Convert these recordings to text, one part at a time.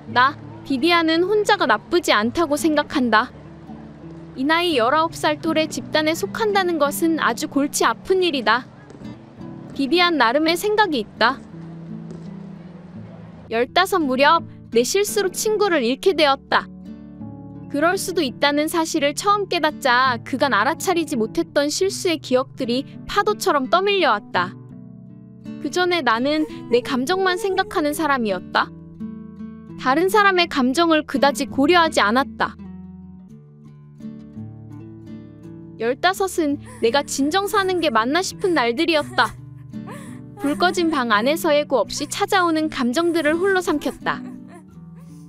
나, 비비안은 혼자가 나쁘지 않다고 생각한다. 이 나이 19살 또래 집단에 속한다는 것은 아주 골치 아픈 일이다. 비비안 나름의 생각이 있다. 15 무렵 내 실수로 친구를 잃게 되었다. 그럴 수도 있다는 사실을 처음 깨닫자 그간 알아차리지 못했던 실수의 기억들이 파도처럼 떠밀려왔다. 그 전에 나는 내 감정만 생각하는 사람이었다. 다른 사람의 감정을 그다지 고려하지 않았다. 15은 내가 진정 사는 게 맞나 싶은 날들이었다. 불 꺼진 방 안에서 예고 없이 찾아오는 감정들을 홀로 삼켰다.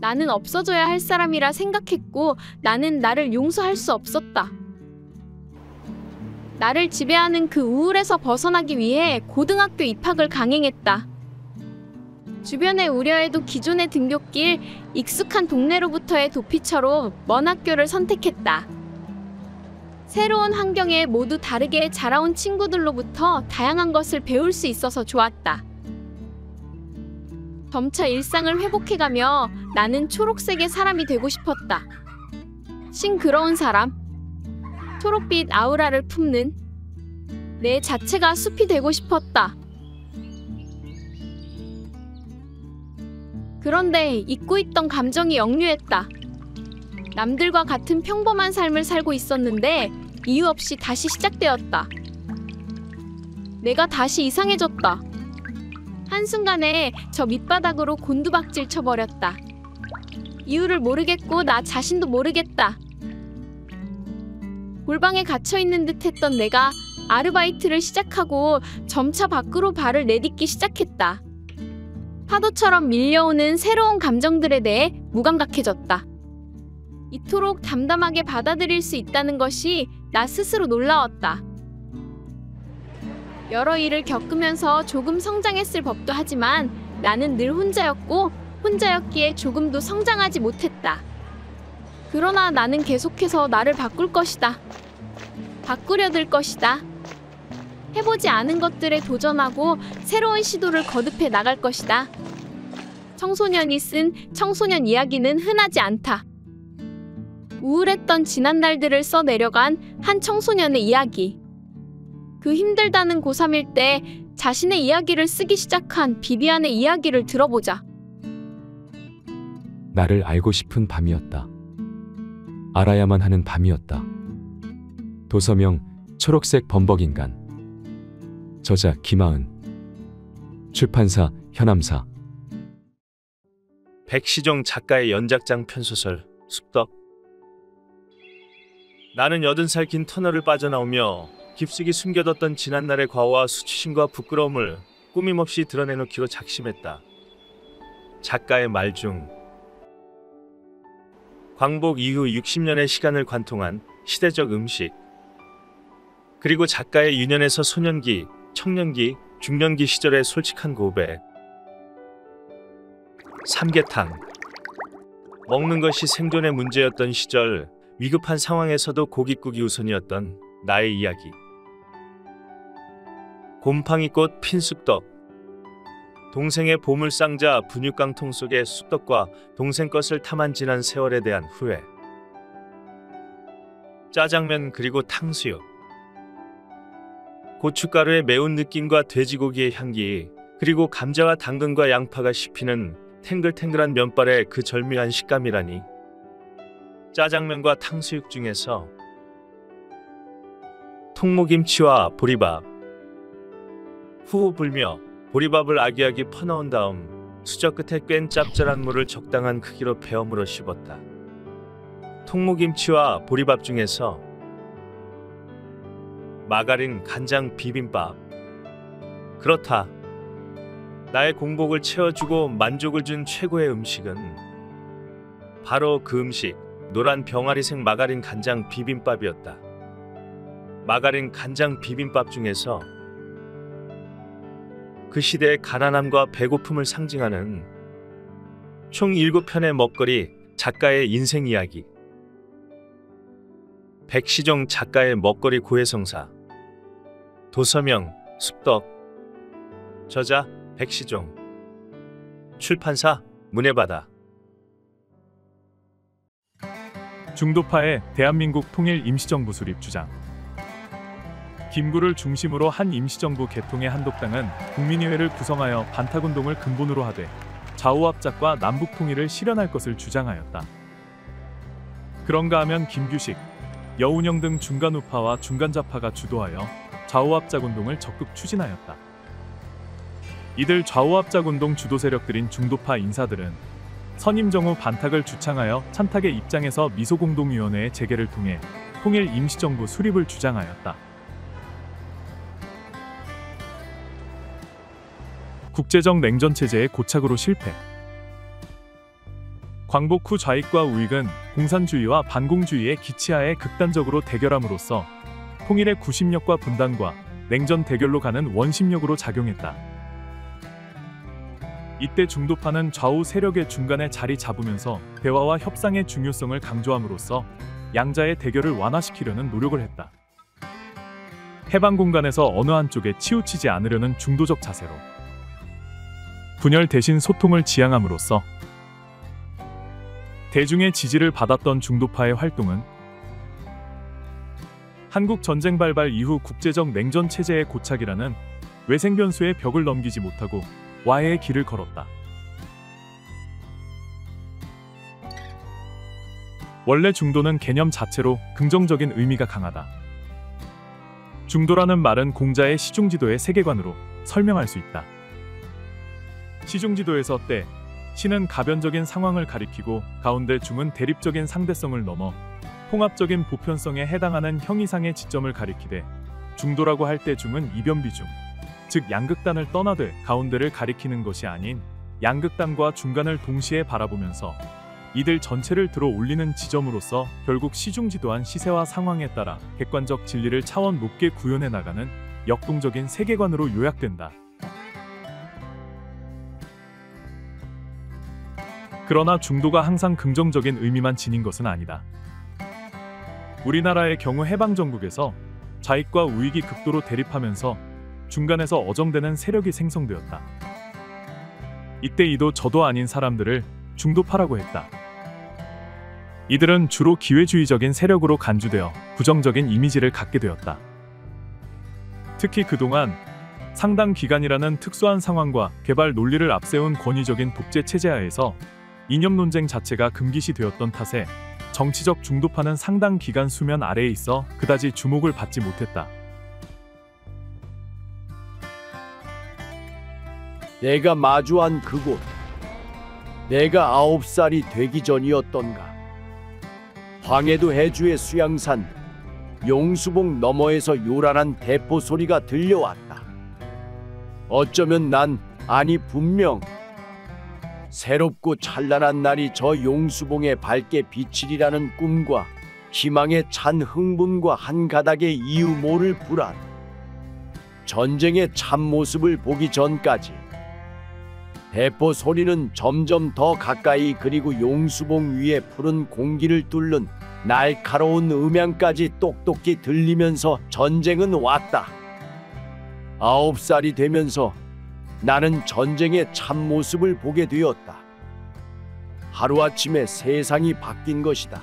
나는 없어져야 할 사람이라 생각했고 나는 나를 용서할 수 없었다. 나를 지배하는 그 우울에서 벗어나기 위해 고등학교 입학을 강행했다. 주변의 우려에도 기존의 등굣길, 익숙한 동네로부터의 도피처로 먼 학교를 선택했다. 새로운 환경에 모두 다르게 자라온 친구들로부터 다양한 것을 배울 수 있어서 좋았다. 점차 일상을 회복해가며 나는 초록색의 사람이 되고 싶었다. 싱그러운 사람, 초록빛 아우라를 품는 내 자체가 숲이 되고 싶었다. 그런데 잊고 있던 감정이 역류했다. 남들과 같은 평범한 삶을 살고 있었는데 이유 없이 다시 시작되었다. 내가 다시 이상해졌다. 한순간에 저 밑바닥으로 곤두박질 쳐버렸다. 이유를 모르겠고 나 자신도 모르겠다. 골방에 갇혀있는 듯 했던 내가 아르바이트를 시작하고 점차 밖으로 발을 내딛기 시작했다. 파도처럼 밀려오는 새로운 감정들에 대해 무감각해졌다. 이토록 담담하게 받아들일 수 있다는 것이 나 스스로 놀라웠다. 여러 일을 겪으면서 조금 성장했을 법도 하지만 나는 늘 혼자였고 혼자였기에 조금도 성장하지 못했다. 그러나 나는 계속해서 나를 바꿀 것이다. 바꾸려 들 것이다. 해보지 않은 것들에 도전하고 새로운 시도를 거듭해 나갈 것이다. 청소년이 쓴 청소년 이야기는 흔하지 않다. 우울했던 지난 날들을 써내려간 한 청소년의 이야기. 그 힘들다는 고3일 때 자신의 이야기를 쓰기 시작한 비비안의 이야기를 들어보자. 나를 알고 싶은 밤이었다. 알아야만 하는 밤이었다. 도서명 초록색 범벅인간. 저자 김하은. 출판사 현암사. 백시종 작가의 연작장 편소설 숲덕. 나는 80살 긴 터널을 빠져나오며 깊숙이 숨겨뒀던 지난날의 과오와 수치심과 부끄러움을 꾸밈없이 드러내놓기로 작심했다. 작가의 말 중 광복 이후 60년의 시간을 관통한 시대적 음식, 그리고 작가의 유년에서 소년기, 청년기, 중년기 시절의 솔직한 고백. 삼계탕. 먹는 것이 생존의 문제였던 시절, 위급한 상황에서도 고깃국이 우선이었던 나의 이야기. 곰팡이꽃 핀 쑥떡. 동생의 보물상자 분유깡통 속의 쑥떡과 동생 것을 탐한 지난 세월에 대한 후회. 짜장면 그리고 탕수육. 고춧가루의 매운 느낌과 돼지고기의 향기, 그리고 감자와 당근과 양파가 씹히는 탱글탱글한 면발의 그 절묘한 식감이라니. 짜장면과 탕수육 중에서 통무김치와 보리밥. 후후 불며 보리밥을 아기아기 퍼넣은 다음 수저 끝에 꿰인 짭짤한 물을 적당한 크기로 베어물어 씹었다. 통무김치와 보리밥 중에서 마가린 간장 비빔밥. 그렇다. 나의 공복을 채워주고 만족을 준 최고의 음식은 바로 그 음식, 노란 병아리색 마가린 간장 비빔밥이었다. 마가린 간장 비빔밥 중에서 그 시대의 가난함과 배고픔을 상징하는 총 7편의 먹거리, 작가의 인생 이야기. 백시종 작가의 먹거리 고해성사. 도서명 숲덕. 저자 백시종. 출판사 문해바다. 중도파의 대한민국 통일 임시정부 수립 주장. 김구를 중심으로 한 임시정부 개통의 한독당은 국민의회를 구성하여 반탁운동을 근본으로 하되 좌우합작과 남북통일을 실현할 것을 주장하였다. 그런가 하면 김규식, 여운형 등 중간우파와 중간좌파가 주도하여 좌우합작운동을 적극 추진하였다. 이들 좌우합작운동 주도 세력들인 중도파 인사들은 선임 정후 반탁을 주창하여 찬탁의 입장에서 미소공동위원회의 재개를 통해 통일 임시정부 수립을 주장하였다. 국제적 냉전체제의 고착으로 실패. 광복 후 좌익과 우익은 공산주의와 반공주의의 기치하에 극단적으로 대결함으로써 통일의 구심력과 분단과 냉전 대결로 가는 원심력으로 작용했다. 이때 중도파는 좌우 세력의 중간에 자리 잡으면서 대화와 협상의 중요성을 강조함으로써 양자의 대결을 완화시키려는 노력을 했다. 해방 공간에서 어느 한쪽에 치우치지 않으려는 중도적 자세로 분열 대신 소통을 지향함으로써 대중의 지지를 받았던 중도파의 활동은 한국 전쟁 발발 이후 국제적 냉전 체제의 고착이라는 외생 변수의 벽을 넘기지 못하고 와해의 길을 걸었다. 원래 중도는 개념 자체로 긍정적인 의미가 강하다. 중도라는 말은 공자의 시중지도의 세계관으로 설명할 수 있다. 시중지도에서 때, 시는 가변적인 상황을 가리키고 가운데 중은 대립적인 상대성을 넘어 통합적인 보편성에 해당하는 형이상의 지점을 가리키되 중도라고 할 때 중은 이변비중, 즉 양극단을 떠나되 가운데를 가리키는 것이 아닌 양극단과 중간을 동시에 바라보면서 이들 전체를 들어 올리는 지점으로서 결국 시중지도한 시세와 상황에 따라 객관적 진리를 차원 높게 구현해 나가는 역동적인 세계관으로 요약된다. 그러나 중도가 항상 긍정적인 의미만 지닌 것은 아니다. 우리나라의 경우 해방정국에서 좌익과 우익이 극도로 대립하면서 중간에서 어정되는 세력이 생성되었다. 이때 이도 저도 아닌 사람들을 중도파라고 했다. 이들은 주로 기회주의적인 세력으로 간주되어 부정적인 이미지를 갖게 되었다. 특히 그동안 상당 기간이라는 특수한 상황과 개발 논리를 앞세운 권위적인 독재 체제 하에서 이념 논쟁 자체가 금기시 되었던 탓에 정치적 중도파는 상당 기간 수면 아래에 있어 그다지 주목을 받지 못했다. 내가 마주한 그곳, 내가 9살이 되기 전이었던가. 황해도 해주의 수양산 용수봉 너머에서 요란한 대포 소리가 들려왔다. 어쩌면 분명 새롭고 찬란한 날이 저 용수봉에 밝게 비치리라는 꿈과 희망에 찬 흥분과 한 가닥의 이유 모를 불안, 전쟁의 참모습을 보기 전까지 대포 소리는 점점 더 가까이 그리고 용수봉 위에 푸른 공기를 뚫는 날카로운 음향까지 똑똑히 들리면서 전쟁은 왔다. 9살이 되면서 나는 전쟁의 참모습을 보게 되었다. 하루아침에 세상이 바뀐 것이다.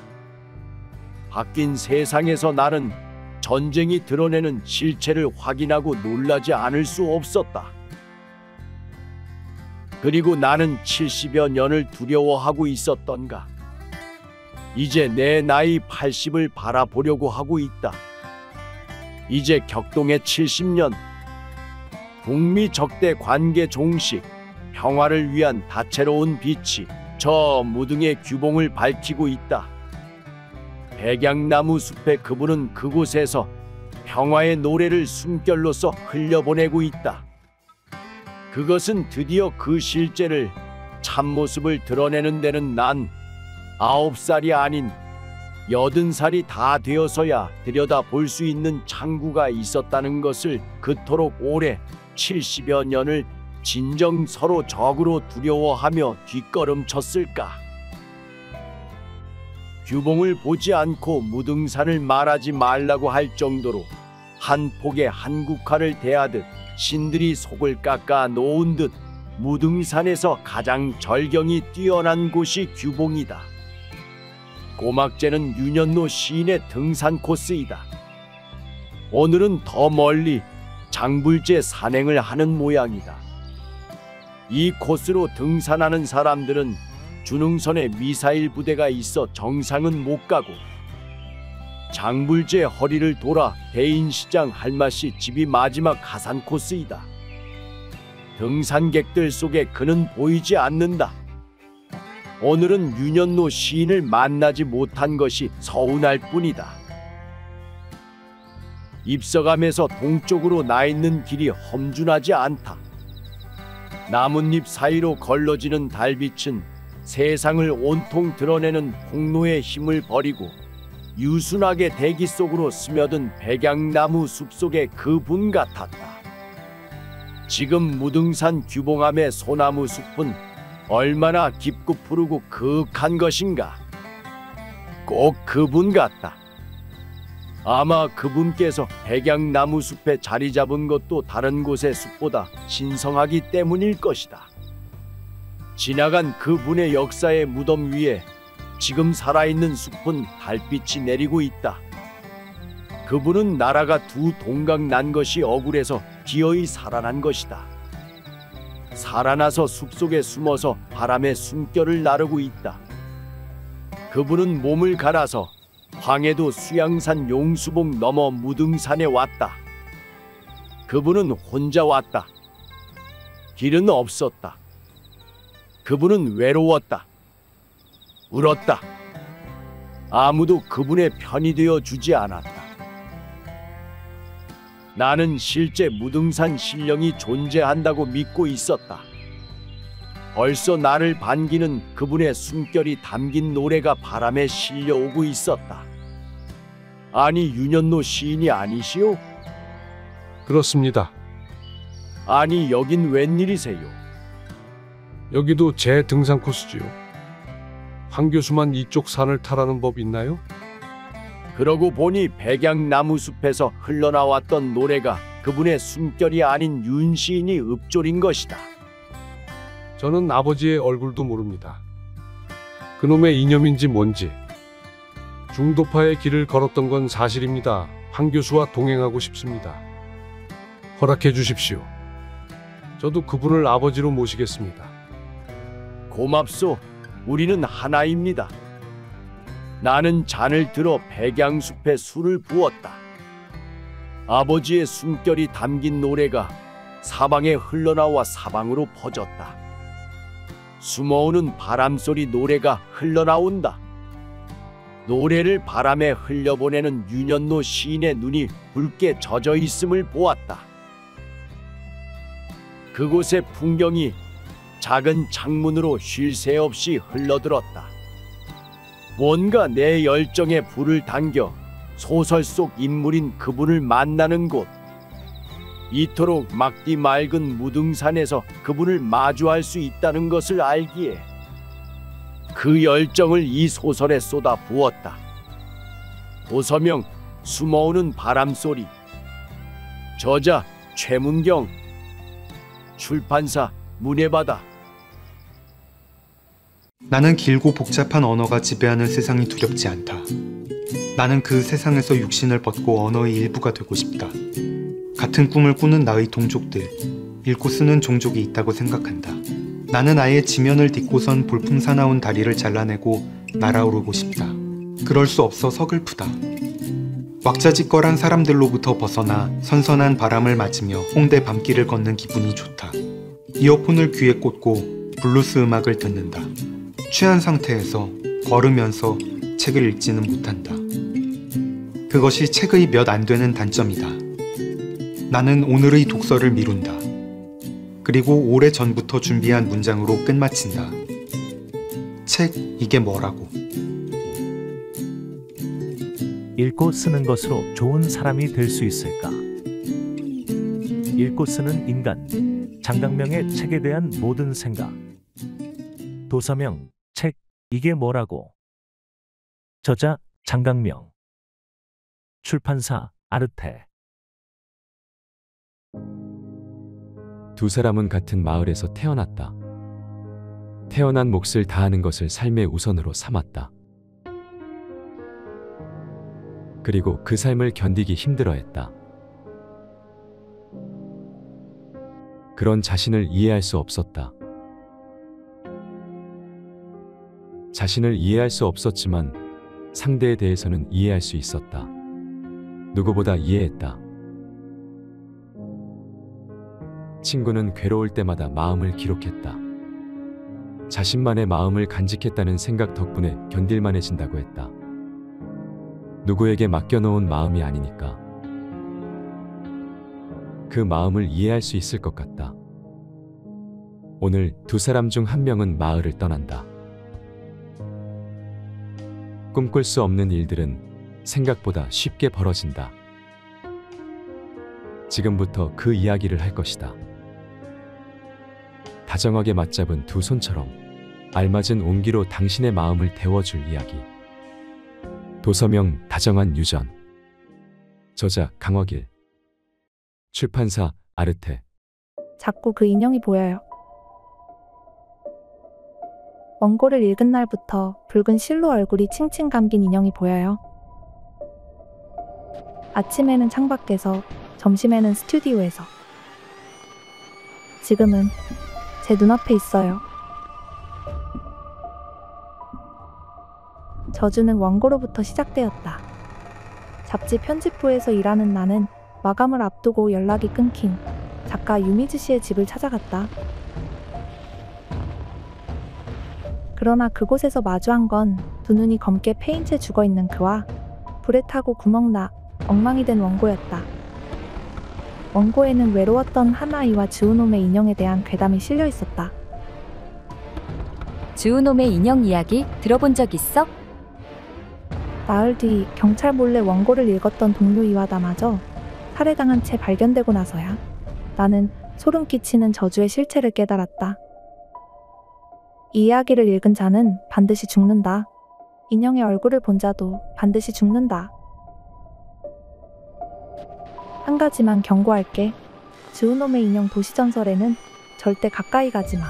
바뀐 세상에서 나는 전쟁이 드러내는 실체를 확인하고 놀라지 않을 수 없었다. 그리고 나는 70여 년을 두려워하고 있었던가. 이제 내 나이 80을 바라보려고 하고 있다. 이제 격동의 70년, 북미 적대 관계 종식, 평화를 위한 다채로운 빛이 저 무등의 규봉을 밝히고 있다. 백양나무 숲의 그분은 그곳에서 평화의 노래를 숨결로서 흘려보내고 있다. 그것은 드디어 그 실제를 참모습을 드러내는 데는 난 9살이 아닌 80살이 다 되어서야 들여다볼 수 있는 창구가 있었다는 것을 그토록 오래 70여 년을 진정 서로 적으로 두려워하며 뒷걸음쳤을까. 규봉을 보지 않고 무등산을 말하지 말라고 할 정도로 한 폭의 한국화를 대하듯 신들이 속을 깎아 놓은 듯 무등산에서 가장 절경이 뛰어난 곳이 규봉이다. 고막제는 윤현노 시인의 등산 코스이다. 오늘은 더 멀리 장불제 산행을 하는 모양이다. 이 코스로 등산하는 사람들은 준흥선에 미사일 부대가 있어 정상은 못 가고 장불제 허리를 돌아 대인시장 할마씨 집이 마지막 하산 코스이다. 등산객들 속에 그는 보이지 않는다. 오늘은 윤현노 시인을 만나지 못한 것이 서운할 뿐이다. 입서감에서 동쪽으로 나 있는 길이 험준하지 않다. 나뭇잎 사이로 걸러지는 달빛은 세상을 온통 드러내는 홍로의 힘을 버리고 유순하게 대기 속으로 스며든 백양나무 숲속의 그분 같았다. 지금 무등산 규봉암의 소나무 숲은 얼마나 깊고 푸르고 그윽한 것인가. 꼭 그분 같다. 아마 그분께서 백양나무 숲에 자리 잡은 것도 다른 곳의 숲보다 신성하기 때문일 것이다. 지나간 그분의 역사의 무덤 위에 지금 살아있는 숲은 달빛이 내리고 있다. 그분은 나라가 두 동각 난 것이 억울해서 기어이 살아난 것이다. 살아나서 숲속에 숨어서 바람에 숨결을 나르고 있다. 그분은 몸을 갈아서 황해도 수양산 용수봉 넘어 무등산에 왔다. 그분은 혼자 왔다. 길은 없었다. 그분은 외로웠다. 울었다. 아무도 그분의 편이 되어 주지 않았다. 나는 실제 무등산 신령이 존재한다고 믿고 있었다. 벌써 나를 반기는 그분의 숨결이 담긴 노래가 바람에 실려오고 있었다. 아니, 윤현노 시인이 아니시오? 그렇습니다. 아니, 여긴 웬일이세요? 여기도 제 등산 코스지요. 황 교수만 이쪽 산을 타라는 법 있나요? 그러고 보니 백양나무 숲에서 흘러나왔던 노래가 그분의 숨결이 아닌 윤 시인이 읊조린 것이다. 저는 아버지의 얼굴도 모릅니다. 그놈의 이념인지 뭔지. 중도파의 길을 걸었던 건 사실입니다. 황 교수와 동행하고 싶습니다. 허락해 주십시오. 저도 그분을 아버지로 모시겠습니다. 고맙소. 우리는 하나입니다. 나는 잔을 들어 백양숲에 술을 부었다. 아버지의 숨결이 담긴 노래가 사방에 흘러나와 사방으로 퍼졌다. 숨어오는 바람소리 노래가 흘러나온다. 노래를 바람에 흘려보내는 윤현노 시인의 눈이 붉게 젖어 있음을 보았다. 그곳의 풍경이 작은 창문으로 쉴 새 없이 흘러들었다. 뭔가 내 열정에 불을 당겨 소설 속 인물인 그분을 만나는 곳. 이토록 막디 맑은 무등산에서 그분을 마주할 수 있다는 것을 알기에 그 열정을 이 소설에 쏟아 부었다. 도서명 숨어오는 바람소리. 저자 최문경. 출판사 문해바다. 나는 길고 복잡한 언어가 지배하는 세상이 두렵지 않다. 나는 그 세상에서 육신을 벗고 언어의 일부가 되고 싶다. 같은 꿈을 꾸는 나의 동족들, 읽고 쓰는 종족이 있다고 생각한다. 나는 아예 지면을 딛고선 볼품 사나운 다리를 잘라내고 날아오르고 싶다. 그럴 수 없어 서글프다. 왁자지껄한 사람들로부터 벗어나 선선한 바람을 맞으며 홍대 밤길을 걷는 기분이 좋다. 이어폰을 귀에 꽂고 블루스 음악을 듣는다. 취한 상태에서 걸으면서 책을 읽지는 못한다. 그것이 책의 몇 안 되는 단점이다. 나는 오늘의 독서를 미룬다. 그리고 오래전부터 준비한 문장으로 끝마친다. 책, 이게 뭐라고? 읽고 쓰는 것으로 좋은 사람이 될 수 있을까? 읽고 쓰는 인간, 장강명의 책에 대한 모든 생각. 도서명, 책, 이게 뭐라고? 저자, 장강명. 출판사, 아르테. 두 사람은 같은 마을에서 태어났다. 태어난 몫을 다하는 것을 삶의 우선으로 삼았다. 그리고 그 삶을 견디기 힘들어했다. 그런 자신을 이해할 수 없었다. 자신을 이해할 수 없었지만 상대에 대해서는 이해할 수 있었다. 누구보다 이해했다. 친구는 괴로울 때마다 마음을 기록했다. 자신만의 마음을 간직했다는 생각 덕분에 견딜만해진다고 했다. 누구에게 맡겨놓은 마음이 아니니까. 그 마음을 이해할 수 있을 것 같다. 오늘 두 사람 중 한 명은 마을을 떠난다. 꿈꿀 수 없는 일들은 생각보다 쉽게 벌어진다. 지금부터 그 이야기를 할 것이다. 다정하게 맞잡은 두 손처럼 알맞은 온기로 당신의 마음을 데워줄 이야기. 도서명 다정한 유전. 저자 강화길. 출판사 아르테. 자꾸 그 인형이 보여요. 원고를 읽은 날부터 붉은 실로 얼굴이 칭칭 감긴 인형이 보여요. 아침에는 창밖에서, 점심에는 스튜디오에서. 지금은 제 눈앞에 있어요. 저주는 원고로부터 시작되었다. 잡지 편집부에서 일하는 나는 마감을 앞두고 연락이 끊긴 작가 유미즈 씨의 집을 찾아갔다. 그러나 그곳에서 마주한 건 두 눈이 검게 패인 채 죽어있는 그와 불에 타고 구멍나 엉망이 된 원고였다. 원고에는 외로웠던 한 아이와 주우놈의 인형에 대한 괴담이 실려 있었다. 주우놈의 인형 이야기 들어본 적 있어? 나흘 뒤 경찰 몰래 원고를 읽었던 동료 이와다마저 살해당한 채 발견되고 나서야 나는 소름 끼치는 저주의 실체를 깨달았다. 이 이야기를 읽은 자는 반드시 죽는다. 인형의 얼굴을 본 자도 반드시 죽는다. 한 가지만 경고할게. 주우놈의 인형 도시전설에는 절대 가까이 가지 마.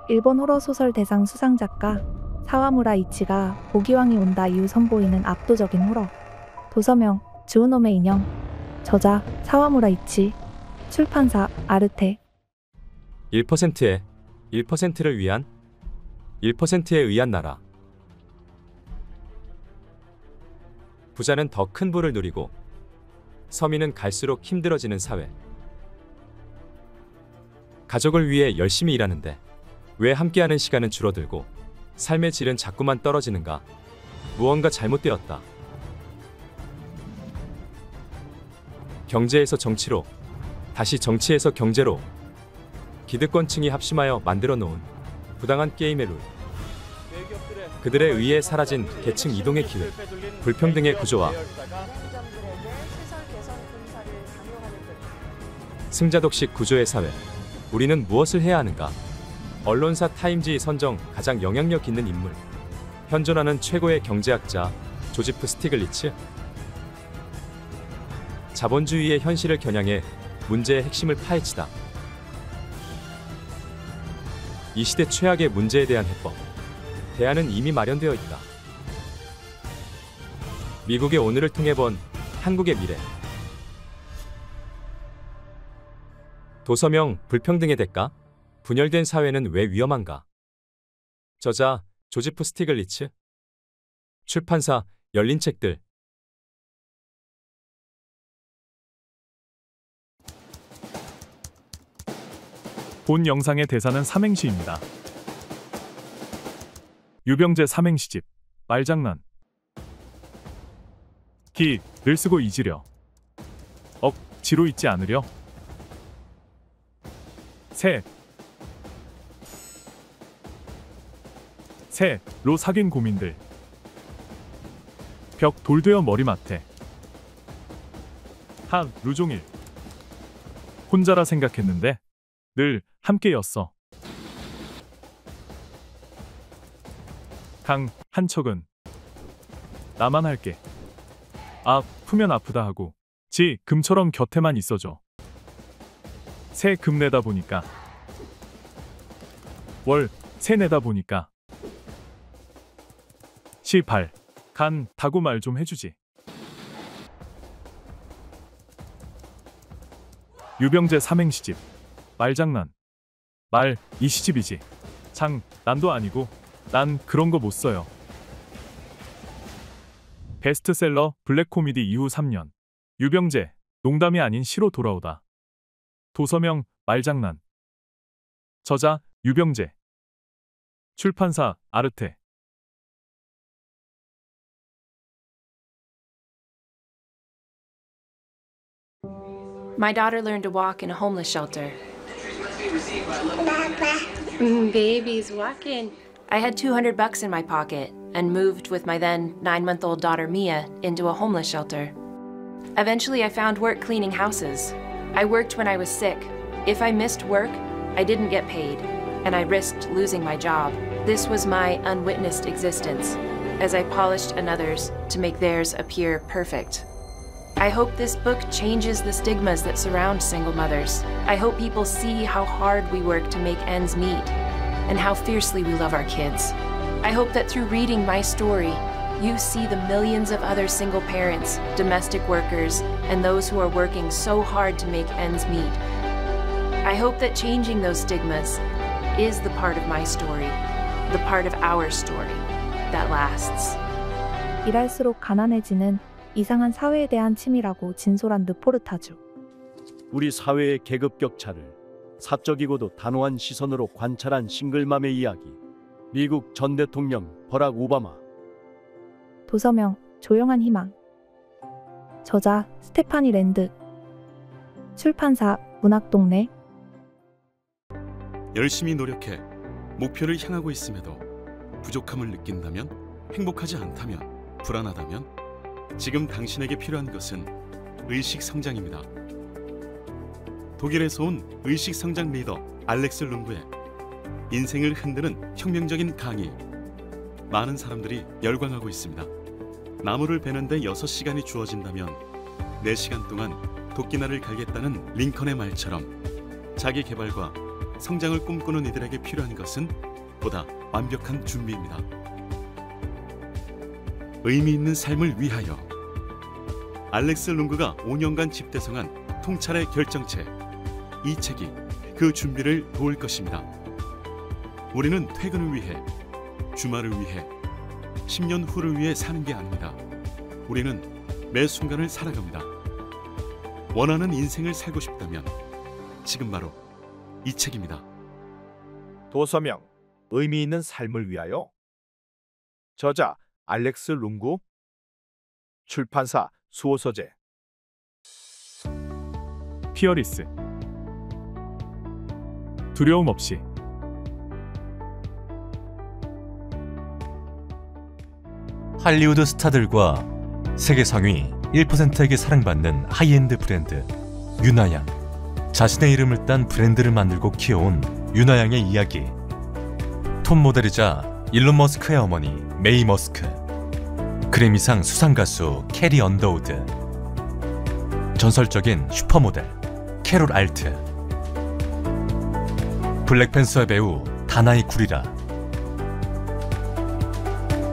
일본 호러소설 대상 수상작가 사와무라 이치가 보기왕이 온다 이후 선보이는 압도적인 호러. 도서명 주우놈의 인형. 저자 사와무라 이치. 출판사 아르테. 1%에 1%를 위한 1%에 의한 나라. 부자는 더 큰 부를 누리고 서민은 갈수록 힘들어지는 사회. 가족을 위해 열심히 일하는데 왜 함께하는 시간은 줄어들고 삶의 질은 자꾸만 떨어지는가? 무언가 잘못되었다. 경제에서 정치로, 다시 정치에서 경제로 기득권층이 합심하여 만들어 놓은 부당한 게임의 룰. 그들에 의해 사라진 계층 이동의 기회, 불평등의 구조와 승자독식 구조의 사회. 우리는 무엇을 해야 하는가? 언론사 타임지 선정 가장 영향력 있는 인물. 현존하는 최고의 경제학자 조지프 스티글리츠. 자본주의의 현실을 겨냥해 문제의 핵심을 파헤치다. 이 시대 최악의 문제에 대한 해법. 대안은 이미 마련되어 있다. 미국의 오늘을 통해 본 한국의 미래. 도서명 불평등의 대가. 분열된 사회는 왜 위험한가? 저자 조지프 스티글리츠. 출판사 열린 책들. 본 영상의 대사는 삼행시입니다. 유병재 삼행시집. 말장난. 기를 쓰고 잊으려. 억지로 잊지 않으려. 새로 사귄 고민들. 벽 돌되어 머리맡에. 하루 종일 혼자라 생각했는데 늘 함께였어. 강 한 척은 나만 할게. 아프면 아프다 하고 지 금처럼 곁에만 있어줘. 새 금 내다 보니까 월 새 내다 보니까 18. 간 다고 말 좀 해주지. 유병재 삼행시집. 말장난. 말, 이 시집이지. 장, 난도 아니고 난 그런 거 못 써요. 베스트셀러 블랙 코미디 이후 3년. 유병재, 농담이 아닌 시로 돌아오다. 도서명, 말장난. 저자, 유병재. 출판사, 아르테. My daughter learned to walk in a homeless shelter. Baby's walking. I had $200 in my pocket and moved with my then 9-month-old daughter Mia into a homeless shelter. Eventually, I found work cleaning houses. I worked when I was sick. If I missed work, I didn't get paid, and I risked losing my job. This was my unwitnessed existence, as I polished another's to make theirs appear perfect. I hope this book changes the stigmas that surround single mothers. I hope people see how hard we work to make ends meet and how fiercely we love our kids. I hope that through reading my story, you see the millions of other single parents, domestic workers, and those who are working so hard to make ends meet. I hope that changing those stigmas is the part of my story, the part of our story that lasts. 일할수록 가난해지는 이상한 사회에 대한 침이라고 진솔한 르포르타주. 우리 사회의 계급 격차를 사적이고도 단호한 시선으로 관찰한 싱글맘의 이야기. 미국 전 대통령 버락 오바마. 도서명 조용한 희망. 저자 스테파니 랜드. 출판사 문학동네. 열심히 노력해 목표를 향하고 있음에도 부족함을 느낀다면, 행복하지 않다면, 불안하다면 지금 당신에게 필요한 것은 의식 성장입니다. 독일에서 온 의식 성장 리더 알렉스 룽구의 인생을 흔드는 혁명적인 강의. 많은 사람들이 열광하고 있습니다. 나무를 베는데 6시간이 주어진다면 4시간 동안 도끼날을 갈겠다는 링컨의 말처럼 자기 개발과 성장을 꿈꾸는 이들에게 필요한 것은 보다 완벽한 준비입니다. 의미 있는 삶을 위하여. 알렉스 룽구가 5년간 집대성한 통찰의 결정체. 이 책이 그 준비를 도울 것입니다. 우리는 퇴근을 위해, 주말을 위해, 10년 후를 위해 사는 게 아닙니다. 우리는 매 순간을 살아갑니다. 원하는 인생을 살고 싶다면 지금 바로 이 책입니다. 도서명 의미 있는 삶을 위하여. 저자 알렉스 룽구. 출판사 수호서재. 피어리스. 두려움 없이. 할리우드 스타들과 세계 상위 1%에게 사랑받는 하이엔드 브랜드 유나양. 자신의 이름을 딴 브랜드를 만들고 키워온 유나양의 이야기. 톱 모델이자 일론 머스크의 어머니 메이 머스크, 그래미상 수상 가수 캐리 언더우드, 전설적인 슈퍼모델 캐롤 알트, 블랙팬서의 배우 다나이 구리라,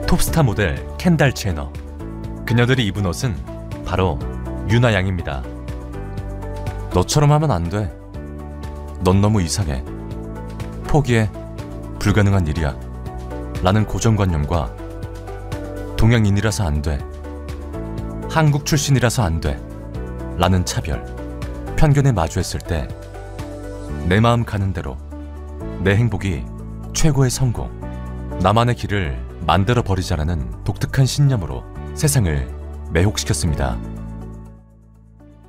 톱스타 모델 켄달 제너. 그녀들이 입은 옷은 바로 유나양입니다. 너처럼 하면 안 돼. 넌 너무 이상해. 포기해. 불가능한 일이야. 라는 고정관념과 동양인이라서 안 돼. 한국 출신이라서 안 돼. 라는 차별, 편견에 마주했을 때 내 마음 가는 대로, 내 행복이 최고의 성공, 나만의 길을 만들어 버리자라는 독특한 신념으로 세상을 매혹시켰습니다.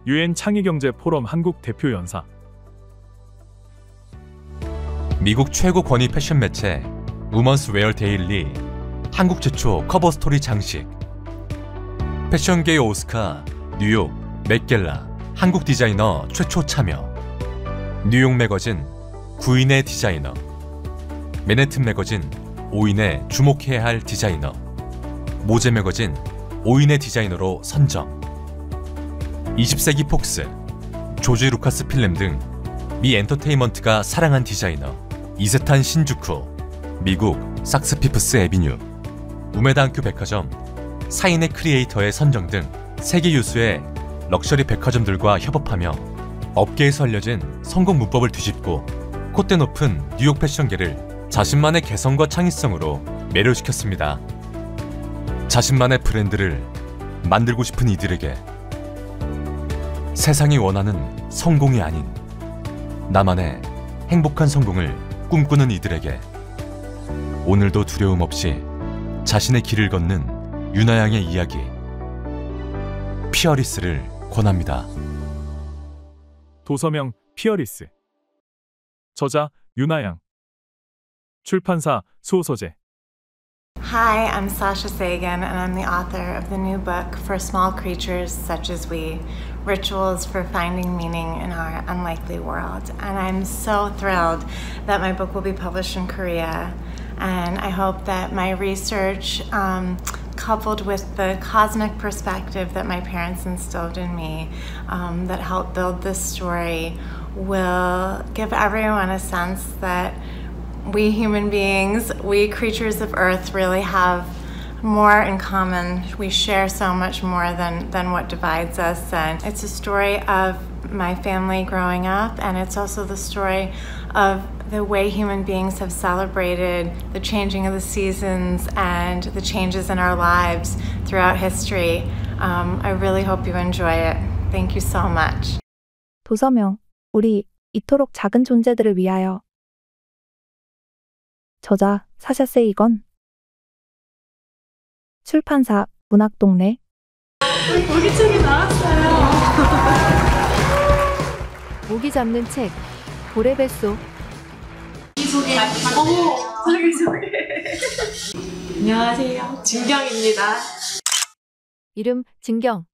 UN 창의경제 포럼 한국 대표 연사. 미국 최고 권위 패션 매체 우먼스 웨어 데일리 한국 최초 커버 스토리 장식. 패션계의 오스카 뉴욕 맥겔라 한국 디자이너 최초 참여. 뉴욕 매거진 9인의 디자이너, 맨해튼 매거진 5인의 주목해야 할 디자이너, 모제 매거진 5인의 디자이너로 선정. 20세기 폭스, 조지 루카스 필름 등 미 엔터테인먼트가 사랑한 디자이너 이세탄 신주쿠, 미국 sakspifs 애비뉴. 우메다 학교 백화점, 사인의 크리에이터의 선정 등 세계 유수의 럭셔리 백화점들과 협업하며 업계에서 알려진 성공 문법을 뒤집고 콧대 높은 뉴욕 패션계를 자신만의 개성과 창의성으로 매료시켰습니다. 자신만의 브랜드를 만들고 싶은 이들에게, 세상이 원하는 성공이 아닌 나만의 행복한 성공을 꿈꾸는 이들에게 오늘도 두려움 없이 자신의 길을 걷는 유나양의 이야기, 피어리스를 권합니다. 도서명 피어리스. 저자 유나양. 출판사 수호서재. Hi, I'm Sasha Sagan, and I'm the author of the new book For Small Creatures Such as We, Rituals for Finding Meaning in Our Unlikely World. And I'm so thrilled that my book will be published in Korea. And I hope that my research, coupled with the cosmic perspective that my parents instilled in me, that helped build this story, will give everyone a sense that we human beings, we creatures of Earth, really have more in common. We share so much more than what divides us. And it's a story of my family growing up, and it's also the story of the way human beings have celebrated the changing of the seasons and the changes in our lives throughout history. I really hope you enjoy it. Thank you so much. 도서명, 우리 이토록 작은 존재들을 위하여. 저자 사샤 세이건. 출판사 문학동네. 모기책이 나왔어요. 모기 잡는 책 고래뱃속. 소개. 자기소개. 안녕하세요. 진경입니다. 이름 진경.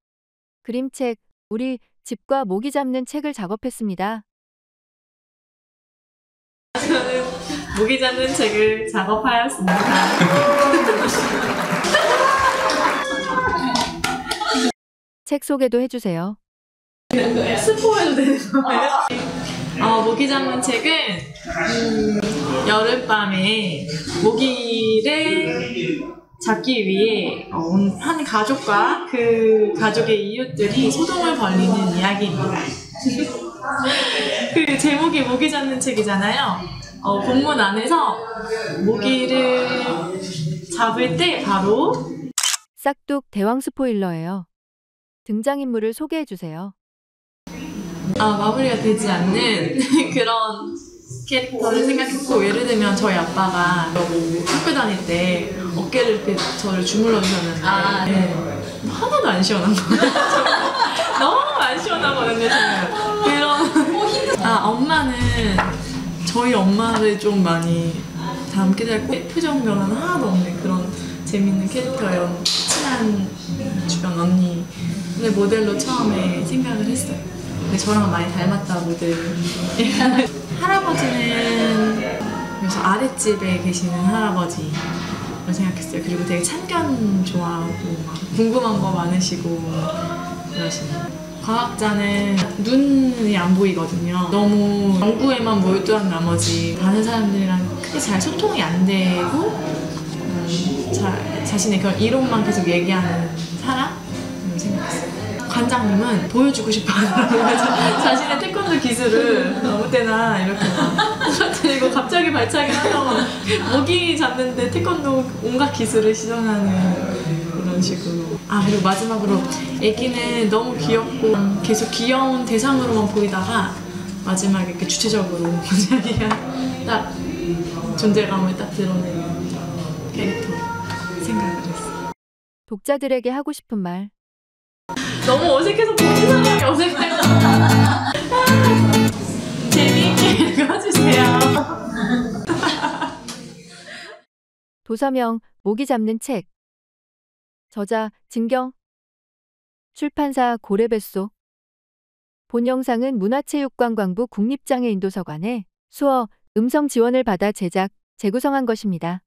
그림책 우리 집과 모기 잡는 책을 작업했습니다. 저는 모기 잡는 책을 작업하였습니다. 책 소개도 해주세요. 스포해도 되는 거예요? 모기 잡는 책은 여름밤에 모기를 잡기 위해 한 가족과 그 가족의 이웃들이 소동을 벌이는 이야기입니다. 그 제목이 모기 잡는 책이잖아요. 본문 안에서 모기를 잡을 때 바로 싹둑 대왕 스포일러예요. 등장인물을 소개해주세요. 마무리가 되지 않는 그런 캐릭터를 생각했고, 예를 들면 저희 아빠가 학교 다닐 때 어깨를 이렇게 저를 주물러 주셨는데 하나도 안 시원한 거예요. 너무 안 시원하거든요. 저는. 그런 엄마는 저희 엄마를 좀 많이 닮기도 했고 표정 변화는 하나도 없는 그런 재밌는 캐릭터예요. 친한 주변 언니를 모델로 처음에 생각을 했어요. 근데 저랑 많이 닮았다고들. 할아버지는 그래서 아랫집에 계시는 할아버지를 생각했어요. 그리고 되게 참견 좋아하고 궁금한 거 많으시고 그러시네요. 과학자는 눈이 안 보이거든요. 너무 연구에만 몰두한 나머지 다른 사람들이랑 크게 잘 소통이 안 되고 자신의 그런 이론만 계속 얘기하는 사람? 생각했어요. 관장님은 보여주고 싶어하더라고요. 자신의 태권도 기술을 아무 때나 이렇게 들고 갑자기 발차기 하다가 모기 잡는데 태권도 온갖 기술을 시전하는 그런 식으로. 그리고 마지막으로 애기는 너무 귀엽고 계속 귀여운 대상으로만 보이다가 마지막에 이렇게 주체적으로 자기가 딱 존재감을 딱 드러내는 캐릭터 생각을 했어요. 독자들에게 하고 싶은 말. 너무 어색해서 보는 사람이 어색해요. 재미있게 읽어주세요. 도서명 모기 잡는 책. 저자 진경. 출판사 고래뱃속. 본 영상은 문화체육관광부 국립장애인도서관의 수어, 음성 지원을 받아 제작, 재구성한 것입니다.